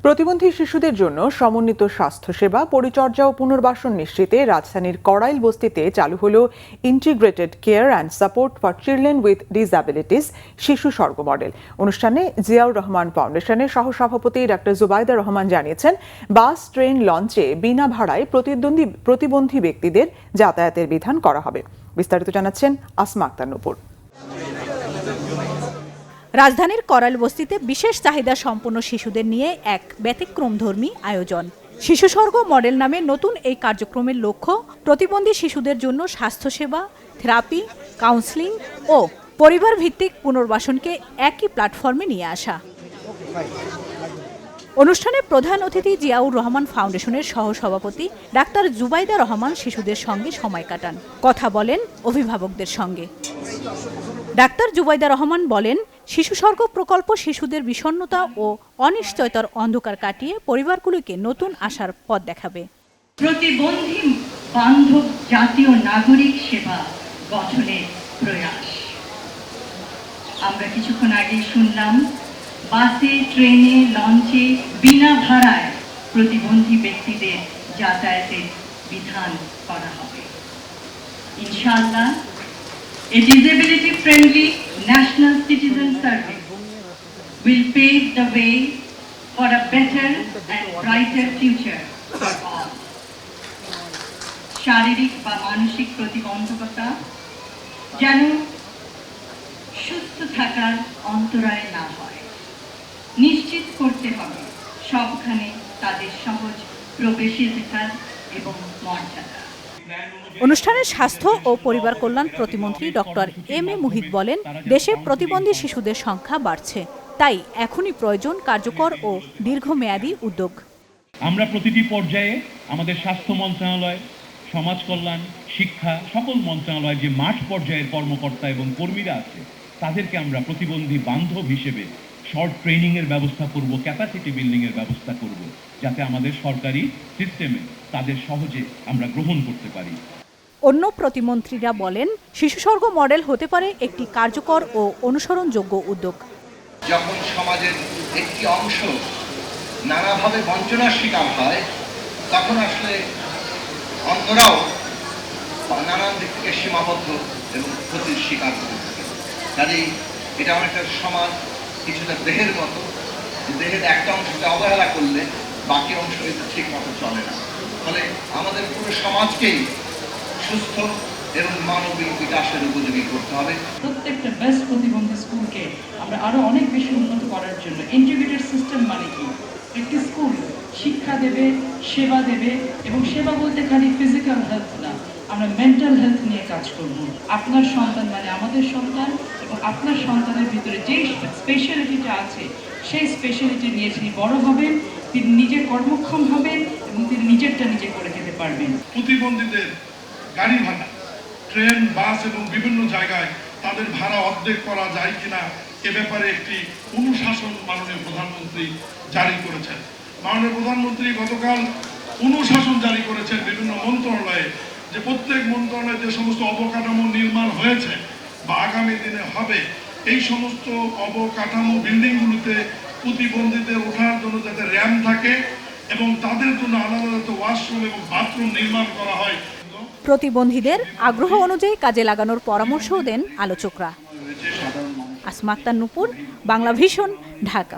প্রতিবন্ধী শিশুদের জন্য সমন্বিত স্বাস্থ্যসেবা, পরিচর্যা ও পুনর্বাসন নিশ্চিতে রাজধানীর কড়াইল বস্তিতে চালু হলো integrated care and support for children with disabilities শিশু স্বর্গ মডেল। অনুষ্ঠানে জিয়াউর রহমান ফাউন্ডেশনের সহসভাপতি ডাক্তার জুবাইদা রহমান জানিয়েছেন, বাস, ট্রেন, লঞ্চে বিনা ভাড়ায় প্রতিবন্ধী ব্যক্তিদের যাতায়াতের বিধান করা হবে। বিস্তারিত জানাচ্ছেন আসমা আক্তার নূপুর। রাজধানীর করাইল বস্তিতে বিশেষ চাহিদা সম্পন্ন শিশুদের নিয়ে এক ব্যতিক্রমধর্মী আয়োজন। শিশু স্বর্গ মডেল নামে নতুন এই কার্যক্রমের লক্ষ্য প্রতিবন্ধী শিশুদের জন্য স্বাস্থ্যসেবা, থেরাপি, কাউন্সেলিং ও পরিবার ভিত্তিক পুনর্বাসনকে একই প্ল্যাটফর্মে নিয়ে আসা। অনুষ্ঠানে প্রধান অতিথি জিয়াউর রহমান ফাউন্ডেশনের সহসভাপতি ডাক্তার জুবাইদা রহমান শিশুদের সঙ্গে সময় কাটান, কথা বলেন অভিভাবকদের সঙ্গে। ডাক্তার জুবাইদা রহমান বলেন, শিশু স্বর্গ প্রকল্প শিশুদের বিষণ্ণতা ও অনিশ্চয়তার অন্ধকার কাটিয়ে পরিবারগুলোকে নতুন আশার পথ দেখাবে। প্রতিবন্ধী বান্ধব জাতীয় নাগরিক সেবা গঠনের প্রয়াস। আমরা কিছুক্ষণ আগে শুনলাম, বাসে, ট্রেনে, লঞ্চে বিনা ভাড়ায় প্রতিবন্ধী ব্যক্তিদের যাতায়াতের বিধান করা হবে। ইনশাআল্লাহ, a disability-friendly national citizen service will pave the way for a better and brighter future for all. শারীরিক বা মানসিক প্রতিবন্ধকতা যেন সুস্থ থাকার অন্তরায় না হয়, নিশ্চিত করতে হবে সবখানে তাদের সহজ প্রবেশাধিকার এবং মর্যাদা। অনুষ্ঠানে স্বাস্থ্য ও পরিবার কল্যাণ প্রতিমন্ত্রী ডক্টর এম এ মুহিত বলেন, দেশে প্রতিবন্ধী শিশুদের সংখ্যা বাড়ছে, তাই এখনই প্রয়োজন কার্যকর ও দীর্ঘমেয়াদী উদ্যোগ। আমরা প্রতিটি পর্যায়ে আমাদের স্বাস্থ্য মন্ত্রণালয়, সমাজ কল্যাণ, শিক্ষা সকল মন্ত্রণালয় যে মাঠ পর্যায়ের কর্মকর্তা এবং কর্মীরা আছে, তাদেরকে আমরা প্রতিবন্ধী বান্ধব হিসেবে শর্ট ট্রেনিং এর ব্যবস্থা করব, ক্যাপাসিটি বিল্ডিং এর ব্যবস্থা করব, যাতে আমাদের সরকারি সিস্টেমে তাদের সহজে আমরা গ্রহণ করতে পারি। অন্য প্রতিমন্ত্রীরা বলেন, শিশু স্বর্গ মডেল হতে পারে একটি কার্যকর ও অনুসরণযোগ্য উদ্যোগ। যখন সমাজের একটি অংশ নানাভাবে বঞ্চনার শিকার হয়, তখন আসলে অন্যরাও নানান দিক থেকে সীমাবদ্ধ এবং ক্ষতির শিকার হতে থাকে। কাজেই এটা অনেকটা সমাজ কিছুটা দেহের মতো, দেহের একটা অংশকে অবহেলা করলে বাকি অংশ এটা ঠিক মতো চলে না। ফলে আমাদের পুরো সমাজকেই সুস্থ এবং মানবিক বিকাশের উপযোগী করতে হবে। প্রত্যেকটা বেস্ট প্রতিবন্ধী স্কুলকে আমরা আরো অনেক বেশি উন্নত করার জন্য ইন্টিগ্রেটেড সিস্টেম মানে কি, একটি স্কুল শিক্ষা দেবে, সেবা দেবে, এবং সেবা বলতে খালি ফিজিক্যাল হেলথ না, আমরা মেন্টাল হেলথ নিয়ে কাজ করব। আপনার সন্তান মানে আমাদের সন্তান, এবং আপনার সন্তানের ভিতরে যে স্পেশালিটিটা আছে সেই স্পেশালিটি নিয়ে তিনি বড় হবেন, তিনি নিজে কর্মক্ষম হবেন এবং তিনি নিজেরটা নিজে করে খেতে পারবেন। প্রতিবন্ধীদের গাড়ি ভাড়া, ট্রেন, বাস এবং বিভিন্ন জায়গায় তাদের ভাড়া অর্ধেক করা যায় কিনা এ ব্যাপারে একটি অনুশাসন মাননীয় প্রধানমন্ত্রী জারি করেছেন। মাননীয় প্রধানমন্ত্রী গতকাল অনুশাসন জারি করেছেন বিভিন্ন মন্ত্রণালয়ে, যে প্রত্যেক মন্ত্রণালয়ে যে সমস্ত অবকাঠামো নির্মাণ হয়েছে বা আগামী দিনে হবে, এই সমস্ত অবকাঠামো বিল্ডিংগুলোতে প্রতিবন্ধীদের ওঠার জন্য যাতে র্যাম্প থাকে এবং তাদের জন্য আলাদা আলাদা ওয়াশরুম এবং বাথরুম নির্মাণ করা হয়। প্রতিবন্ধীদের আগ্রহ অনুযায়ী কাজে লাগানোর পরামর্শও দেন আলোচকরা। আসমা আক্তার নূপুর, বাংলা ভিশন, ঢাকা।